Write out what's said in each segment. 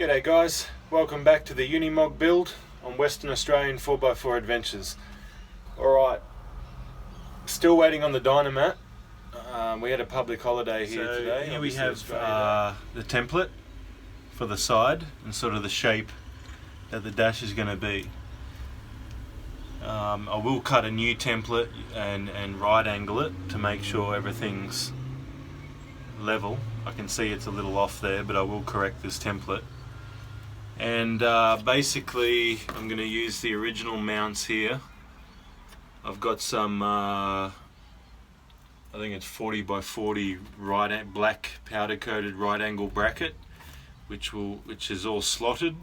G'day guys, welcome back to the Unimog build on Western Australian 4x4 adventures. Alright, still waiting on the Dynomat. We had a public holiday here today. Here we have the template for the side and sort of the shape that the dash is going to be. I will cut a new template and right angle it to make sure everything's level. I can see it's a little off there, but I will correct this template. And basically I'm going to use the original mounts here. I've got some I think it's 40 by 40 black powder coated right angle bracket which is all slotted,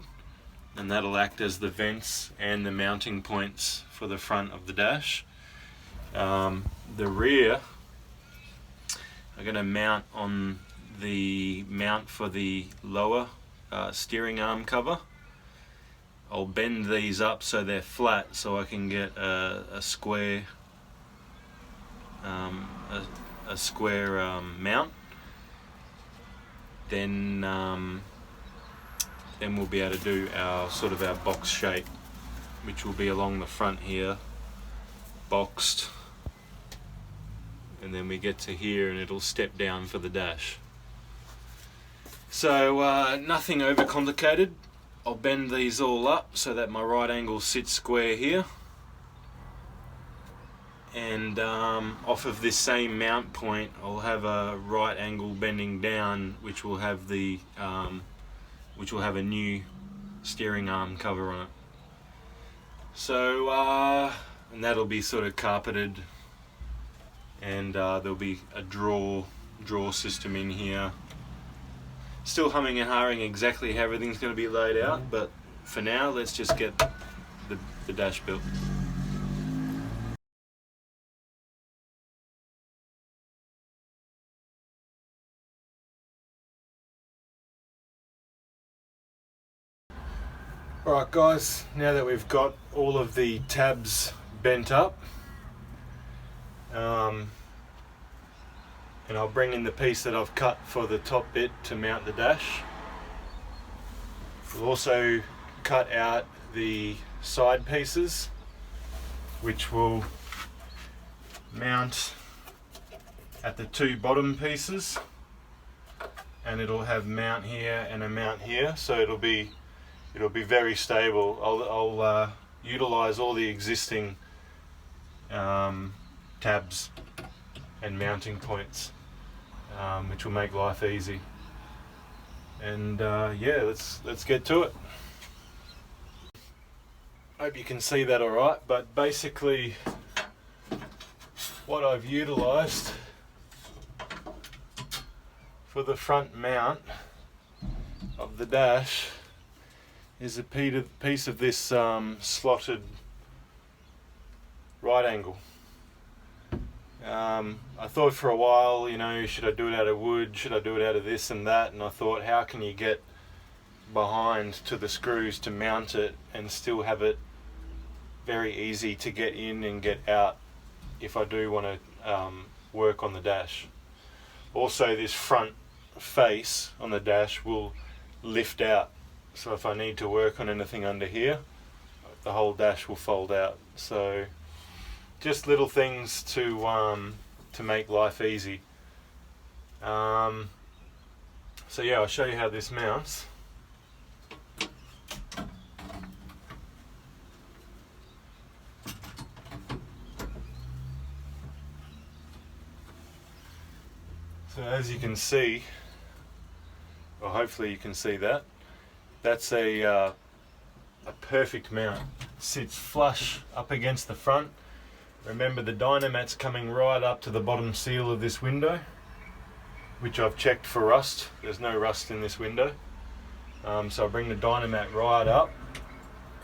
and that'll act as the vents and the mounting points for the front of the dash. The rear I'm going to mount on the mount for the lower steering arm cover. I'll bend these up so they're flat so I can get a square mount. Then we'll be able to do our box shape, which will be along the front here, boxed, and then we get to here and it'll step down for the dash. So nothing overcomplicated. I'll bend these all up so that my right angle sits square here, and off of this same mount point I'll have a right angle bending down which will have a new steering arm cover on it. So and that'll be sort of carpeted, and there'll be a drawer system in here. Still humming and hawing exactly how everything's going to be laid out, but for now let's just get the dash built. Alright guys, now that we've got all of the tabs bent up, and I'll bring in the piece that I've cut for the top bit to mount the dash. We'll also cut out the side pieces which will mount at the two bottom pieces, and it'll have mount here and a mount here, so it'll be very stable. I'll utilize all the existing tabs and mounting points, which will make life easy. And yeah, let's get to it. Hope you can see that alright, but basically what I've utilized for the front mount of the dash is a piece of this slotted right angle. I thought for a while, should I do it out of wood, should I do it out of this and that, and I thought, how can you get behind to the screws to mount it and still have it very easy to get in and get out if I do want to work on the dash. Also, this front face on the dash will lift out, so if I need to work on anything under here, the whole dash will fold out. So just little things to make life easy. So yeah, I'll show you how this mounts. So as you can see, or hopefully you can see that, that's a perfect mount. It sits flush up against the front. Remember, the Dynomat's coming right up to the bottom seal of this window, which I've checked for rust. There's no rust in this window. So I bring the Dynomat right up,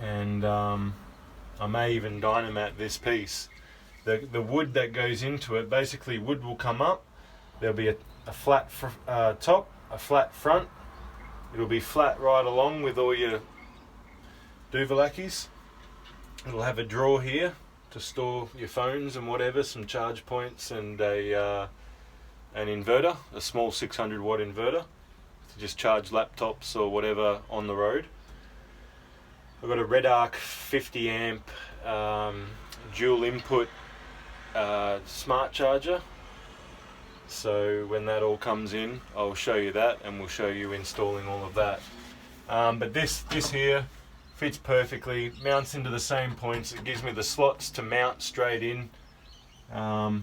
and I may even Dynomat this piece. The wood that goes into it, basically wood will come up, there'll be a flat top, a flat front. It'll be flat right along with all your duvalakis. It'll have a drawer here to store your phones and whatever, some charge points, and an inverter, a small 600 watt inverter to just charge laptops or whatever on the road. I've got a Red Arc 50 amp dual input smart charger. So when that all comes in, I'll show you that, and we'll show you installing all of that. But this here fits perfectly, mounts into the same points. It gives me the slots to mount straight in. A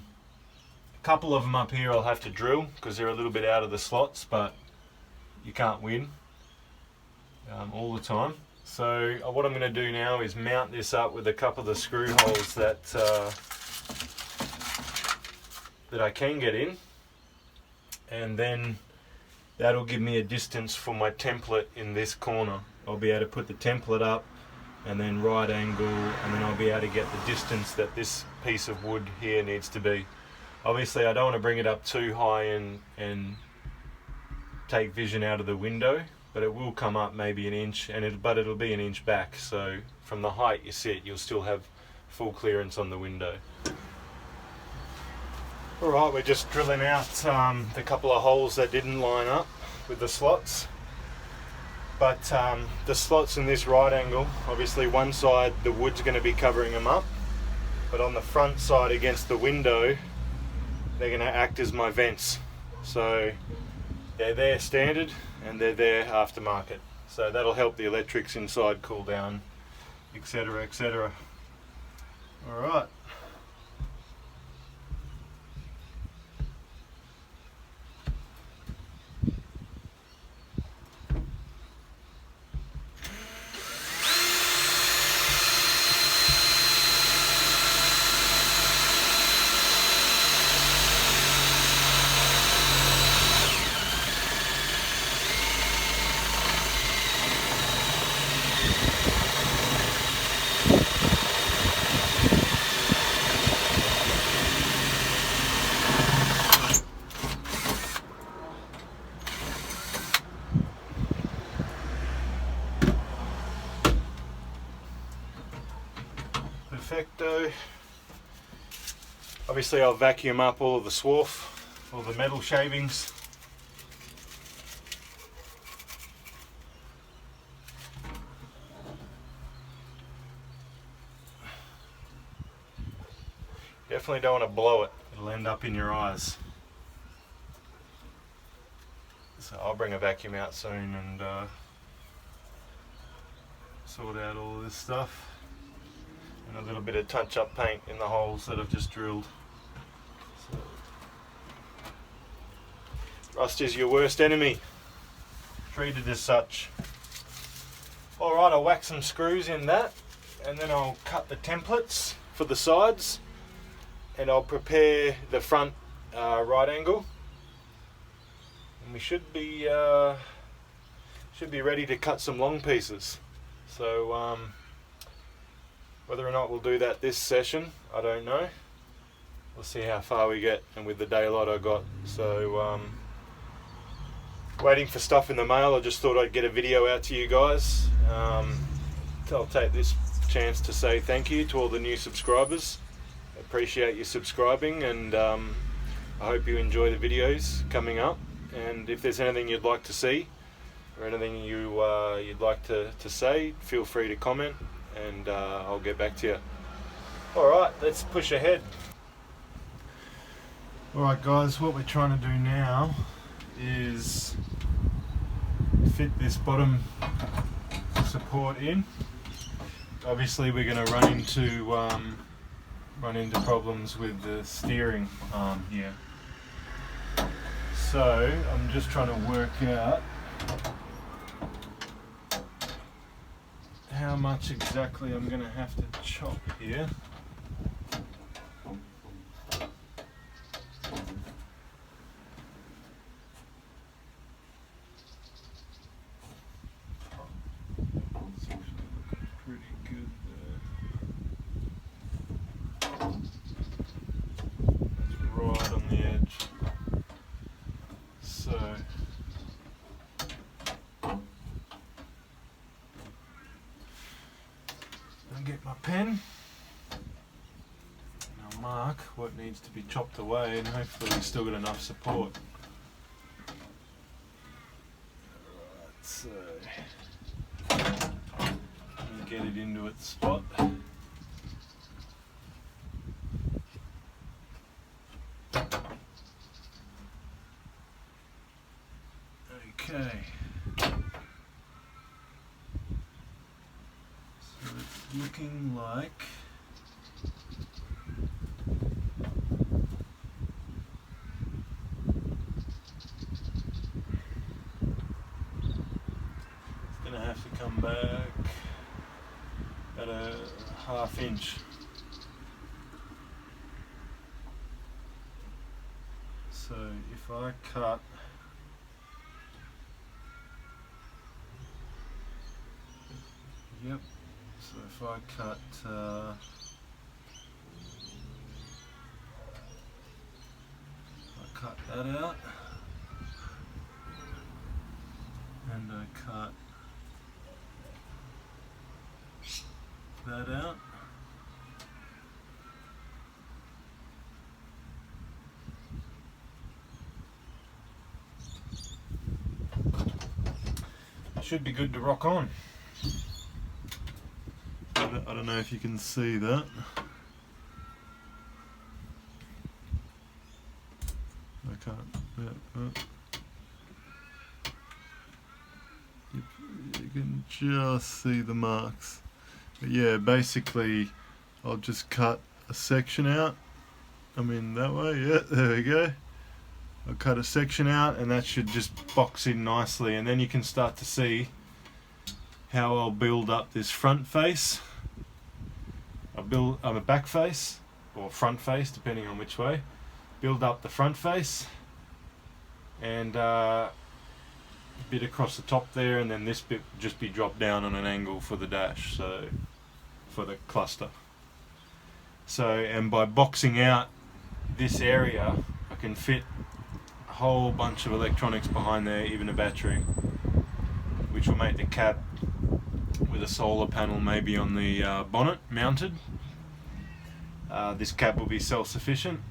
couple of them up here I'll have to drill because they're a little bit out of the slots, but you can't win all the time. So what I'm going to do now is mount this up with a couple of the screw holes that I can get in, and then that'll give me a distance for my template in this corner. I'll be able to put the template up and then right angle, and then I'll be able to get the distance that this piece of wood here needs to be. Obviously I don't want to bring it up too high and take vision out of the window, but it will come up maybe an inch, but it'll be an inch back, so from the height you sit you'll still have full clearance on the window. Alright, we're just drilling out the couple of holes that didn't line up with the slots. But the slots in this right angle, obviously one side the wood's going to be covering them up, but on the front side against the window they're going to act as my vents. So they're there standard and they're there aftermarket. So that'll help the electrics inside cool down, etc, etc. Alright. Perfecto. Obviously I'll vacuum up all of the swarf, all the metal shavings. Definitely don't want to blow it, it'll end up in your eyes. So I'll bring a vacuum out soon and sort out all of this stuff. And a little bit of touch-up paint in the holes that I've just drilled. So, rust is your worst enemy. Treat it as such. Alright, I'll whack some screws in that, and then I'll cut the templates for the sides, and I'll prepare the front right angle. And we should be ready to cut some long pieces. So whether or not we'll do that this session, I don't know. We'll see how far we get, and with the daylight I got. So waiting for stuff in the mail. I just thought I'd get a video out to you guys. I'll take this chance to say thank you to all the new subscribers. Appreciate you subscribing, and I hope you enjoy the videos coming up. And if there's anything you'd like to see or anything you'd like to say, feel free to comment, and I'll get back to you. Alright, let's push ahead. Alright guys, what we're trying to do now is fit this bottom support in. Obviously we're going to run into problems with the steering arm here. So I'm just trying to work out how much exactly I'm going to have to chop here. It's actually looking pretty good there. That's right on the edge. So I'll get my pen and I'll mark what needs to be chopped away, and hopefully we've still got enough support. it into its spot. Okay. So it's looking like have to come back at a ½ inch. So if I cut so if I cut that out and I cut that out. Should be good to rock on. I don't know if you can see that. I can't. You can just see the marks. But yeah, basically I'll just cut a section out. I mean that way, yeah, there we go. I'll cut a section out and that should just box in nicely, and then you can start to see how I'll build up this front face. I'll build a back face or front face depending on which way. Build up the front face and a bit across the top there, and then this bit just be dropped down on an angle for the dash, so for the cluster. So, and by boxing out this area I can fit a whole bunch of electronics behind there, even a battery, which will make the cab with a solar panel maybe on the bonnet mounted. This cab will be self-sufficient,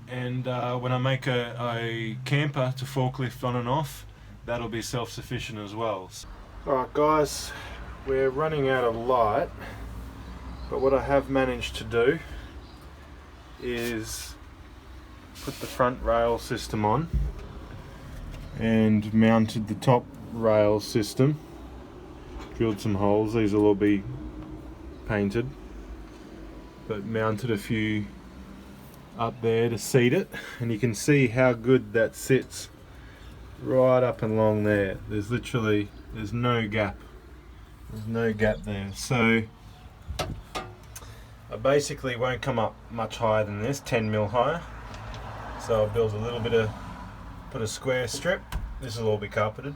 and when I make a camper to forklift on and off, that'll be self-sufficient as well. Alright guys, we're running out of light, but what I have managed to do is put the front rail system on and mounted the top rail system. Drilled some holes, these will all be painted, but mounted a few up there to seat it, and you can see how good that sits right up and along there. There's no gap. There's no gap there. So I basically won't come up much higher than this, 10mm higher. So I'll build a little bit of, put a square strip. This will all be carpeted.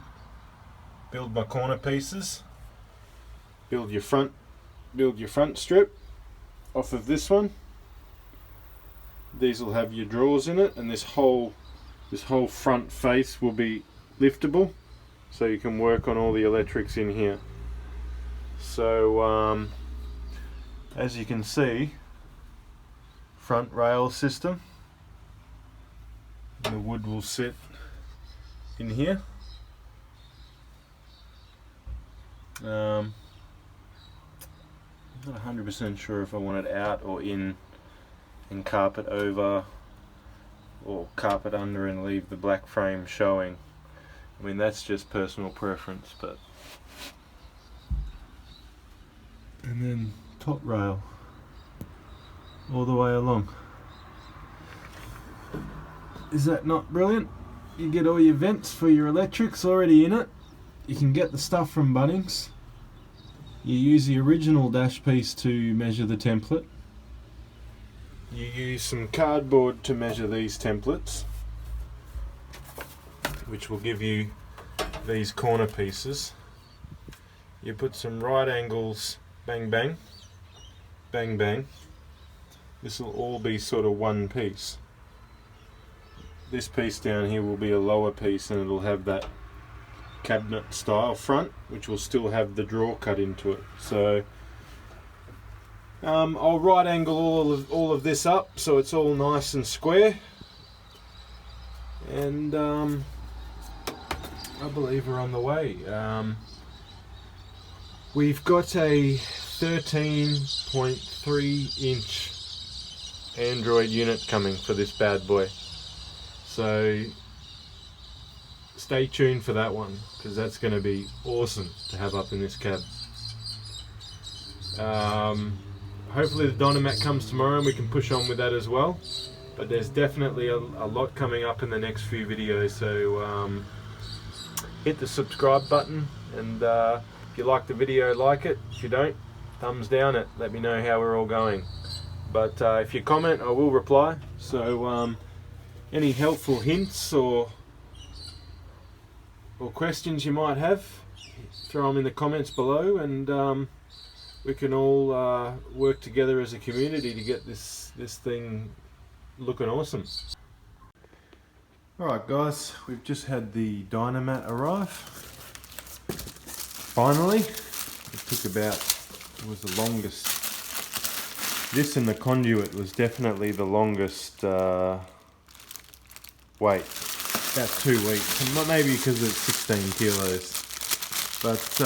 Build my corner pieces. Build your front strip off of this one. These will have your drawers in it, and this whole front face will be liftable, so you can work on all the electrics in here. So as you can see, front rail system, the wood will sit in here. I'm not 100% sure if I want it out or in and carpet over, or carpet under and leave the black frame showing. I mean, that's just personal preference, but. And then top rail all the way along. Is that not brilliant? You get all your vents for your electrics already in it. You can get the stuff from Bunnings. You use the original dash piece to measure the template. You use some cardboard to measure these templates, which will give you these corner pieces. You put some right angles, bang bang, bang bang. This will all be sort of one piece. This piece down here will be a lower piece, and it'll have that cabinet style front, which will still have the drawer cut into it. So I'll right angle all of this up so it's all nice and square, and I believe we're on the way. We've got a 13.3 inch Android unit coming for this bad boy. So stay tuned for that one, because that's going to be awesome to have up in this cab. Hopefully the Dynomat comes tomorrow and we can push on with that as well. But there's definitely a lot coming up in the next few videos, so hit the subscribe button, and if you like the video, like it. If you don't, thumbs down it. Let me know how we're all going. But if you comment, I will reply. So any helpful hints or questions you might have, throw them in the comments below, and we can all work together as a community to get this thing looking awesome. Alright guys, we've just had the Dynomat arrive. Finally. It took about, it was the longest. This and the conduit was definitely the longest wait. About 2 weeks. Maybe because it's 16 kilos. But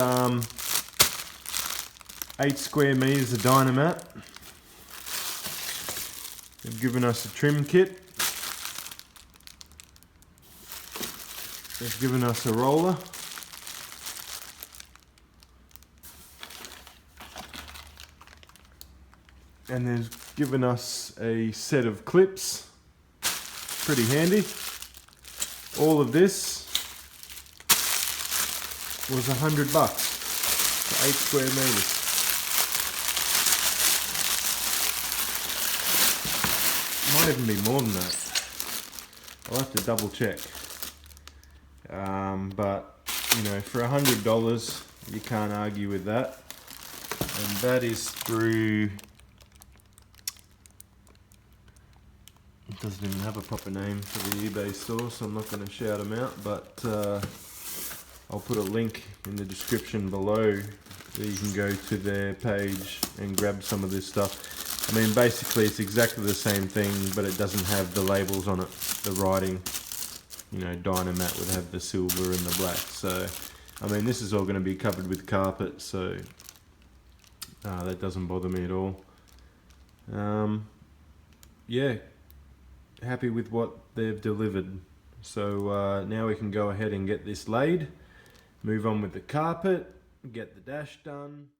8 square meters of Dynomat. They've given us a trim kit. They've given us a roller. And they've given us a set of clips. Pretty handy. All of this was $100 for 8 square meters. Might even be more than that. I'll have to double check. But you know, for $100, you can't argue with that. And that is through. It doesn't even have a proper name for the eBay store, so I'm not going to shout them out. But I'll put a link in the description below where you can go to their page and grab some of this stuff. I mean, basically it's exactly the same thing, but it doesn't have the labels on it, the writing. You know, Dynomat would have the silver and the black. So, I mean, this is all going to be covered with carpet, so that doesn't bother me at all. Yeah, happy with what they've delivered. So now we can go ahead and get this laid, move on with the carpet, get the dash done.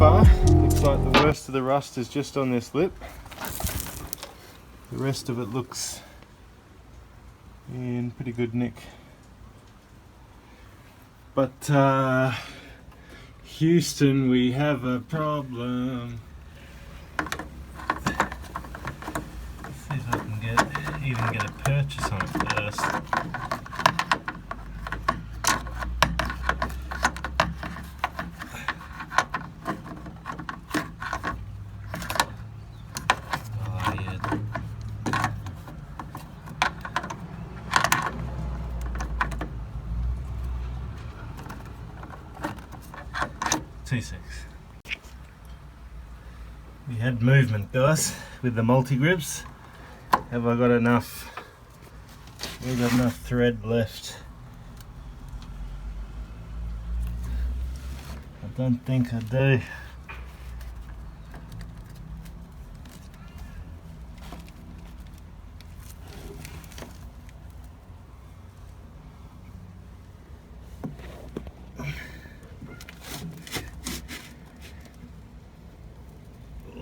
Looks like the worst of the rust is just on this lip. The rest of it looks in pretty good nick. But Houston, we have a problem. Let's see if I can even get a purchase on it first. We had movement, guys, with the multi-grips. Have I got enough? We've got enough thread left. I don't think I do.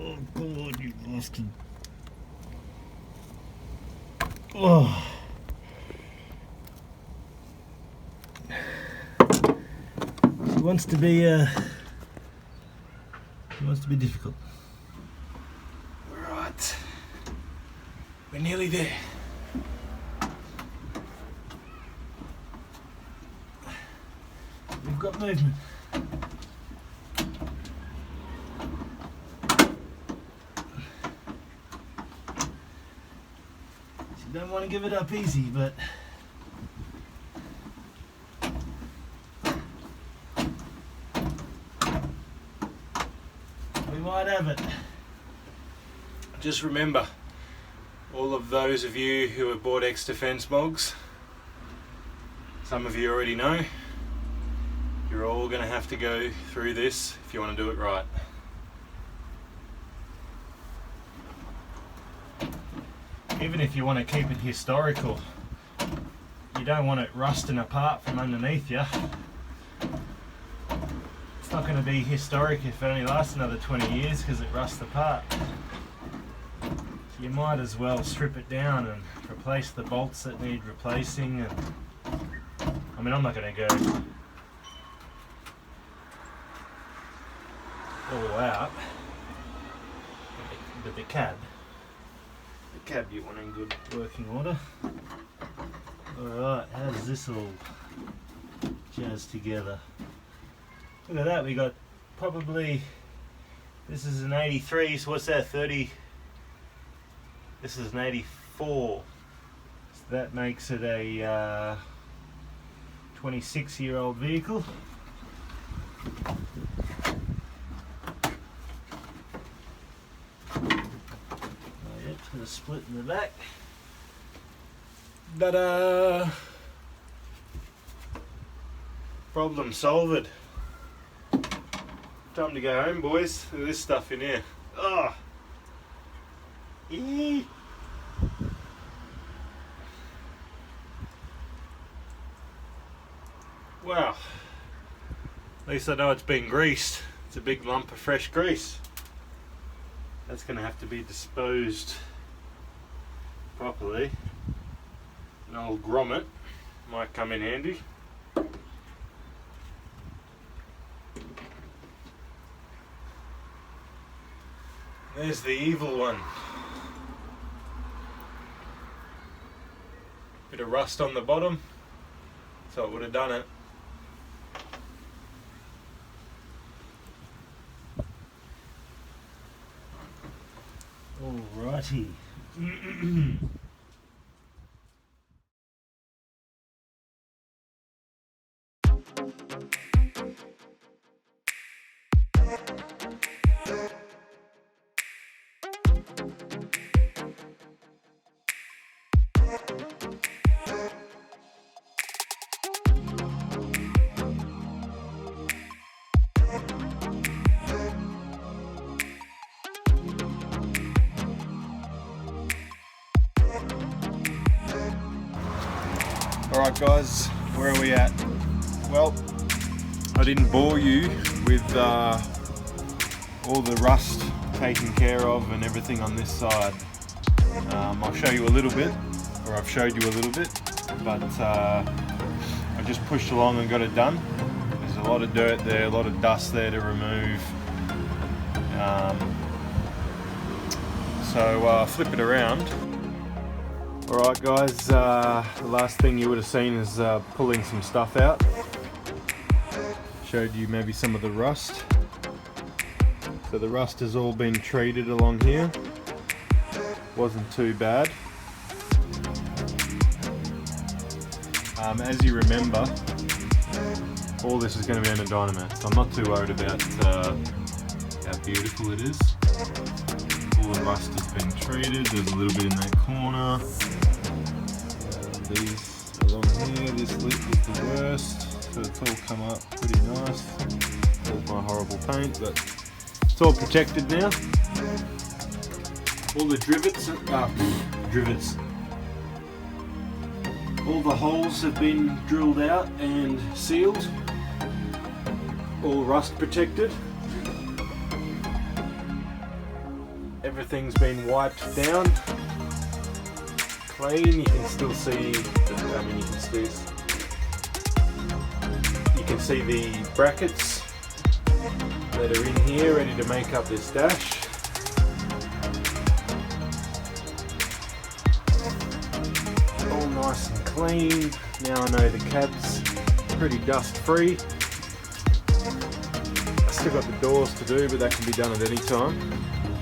Oh God, you bastard. Oh. He wants to be difficult. Right. We're nearly there. We've got movement. She done don't want to give it up easy, but we might have it. Just remember, all of those of you who have bought X-Defense mogs, some of you already know, you're all going to have to go through this if you want to do it right. Even if you want to keep it historical, you don't want it rusting apart from underneath you. It's not going to be historic if it only lasts another 20 years because it rusts apart. So you might as well strip it down and replace the bolts that need replacing. And I mean, I'm not going to go all out, but the cab you want in good working order. Alright, how does this all jazz together? Look at that, we got probably, this is an 83, so what's that, 30, this is an 84, so that makes it a 26-year-old vehicle. With a split in the back. Ta-da! Problem solved. Time to go home, boys. Look at this stuff in here. Oh! Eee! Wow. At least I know it's been greased. It's a big lump of fresh grease. That's going to have to be disposed properly. An old grommet might come in handy. There's the evil one. Bit of rust on the bottom, so it would have done it. Alrighty. Alright guys, where are we at? Well, I didn't bore you with all the rust taken care of and everything on this side. I'll show you a little bit, or I've showed you a little bit, but I just pushed along and got it done. There's a lot of dirt there, a lot of dust there to remove. So flip it around. Alright guys, the last thing you would have seen is pulling some stuff out. Showed you maybe some of the rust. So the rust has all been treated along here. Wasn't too bad. As you remember, all this is going to be under Dynomat, so I'm not too worried about how beautiful it is. All the rust has been treated. There's a little bit in that corner. These along here, this lip is the worst, so it's all come up pretty nice. All my horrible paint, but it's all protected now. All the drivets, all the holes have been drilled out and sealed. All rust protected. Everything's been wiped down. Clean. You can still see. You can see the brackets that are in here, ready to make up this dash. All nice and clean. Now I know the cab's pretty dust free. I still got the doors to do, but that can be done at any time.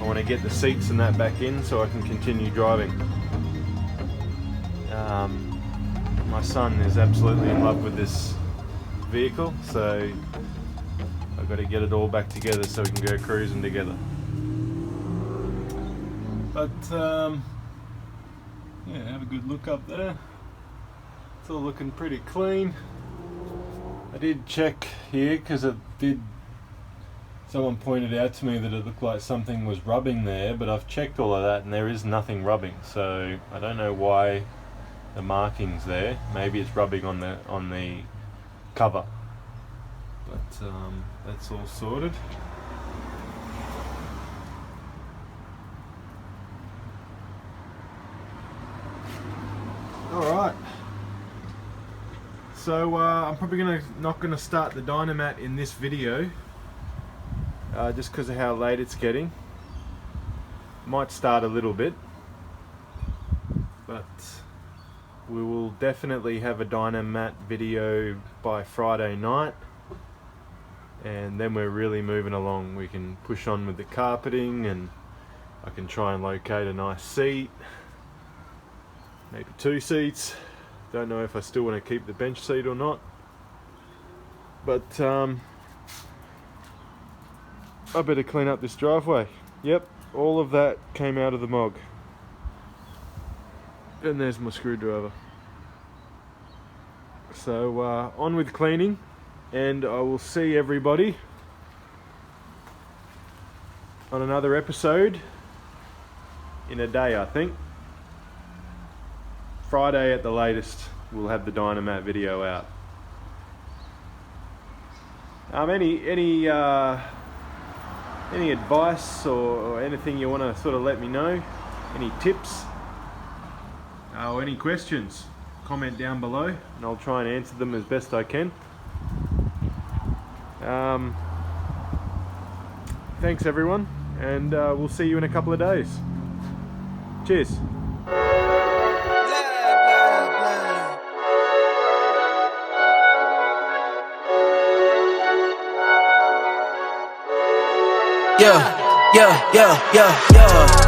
I want to get the seats and that back in so I can continue driving. My son is absolutely in love with this vehicle, so I've got to get it all back together so we can go cruising together. But yeah, have a good look up there. It's all looking pretty clean. I did check here because someone pointed out to me that it looked like something was rubbing there, but I've checked all of that and there is nothing rubbing, so I don't know why the marking's there. Maybe it's rubbing on the cover, but that's all sorted. Alright, so I'm probably not gonna start the Dynomat in this video, just because of how late it's getting. Might start a little bit, but we will definitely have a Dynomat video by Friday night, and then we're really moving along. We can push on with the carpeting, and I can try and locate a nice seat, maybe 2 seats. Don't know if I still want to keep the bench seat or not, but I better clean up this driveway. Yep, all of that came out of the Mog. And there's my screwdriver. So on with cleaning, and I will see everybody on another episode in a day, I think. Friday at the latest, we'll have the Dynomat video out. Any advice or anything you want to sort of let me know? Any tips? Or any questions? Comment down below, and I'll try and answer them as best I can. Thanks everyone, and we'll see you in a couple of days. Cheers. Yeah.